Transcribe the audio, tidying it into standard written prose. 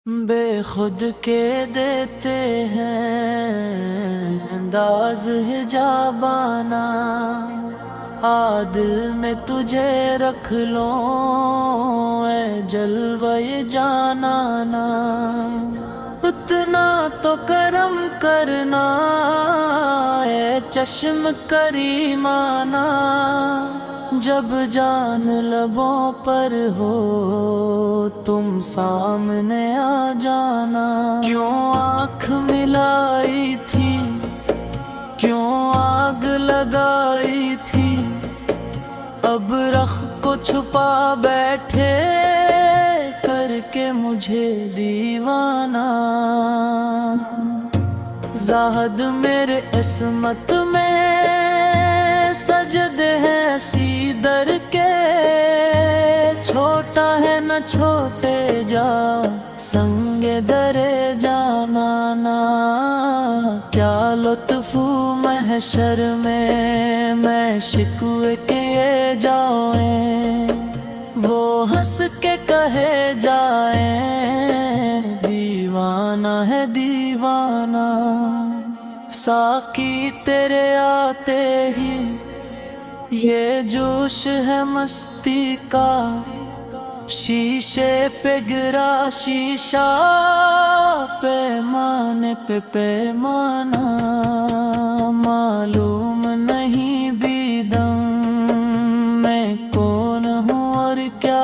بے خود کے دیتے ہیں انداز حجابانہ، عادل میں تجھے رکھ لوں اے جلوہ جانانا، اتنا تو کرم کرنا اے چشم کریمانہ، جب جان لبوں پر ہو تم سامنے آ جانا، کیوں آنکھ ملائی تھی، کیوں آگ لگائی تھی، اب رخ کو چھپا بیٹھے کر کے مجھے دیوانہ، زاہد میرے عصمت میں سجدے ہیں سیدر کے، چھوٹا ہے نہ چھوٹے جا سنگ درے جانانا، کیا لطف محشر میں شکوے کیے جائیں، وہ ہنس کے کہے جائیں دیوانہ ہے دیوانہ، ساقی تیرے آتے ہی یہ جوش ہے مستی کا، شیشے پہ گرا شیشہ پیمانے پہ پیمانہ، معلوم نہیں بھی دم میں کون ہوں اور کیا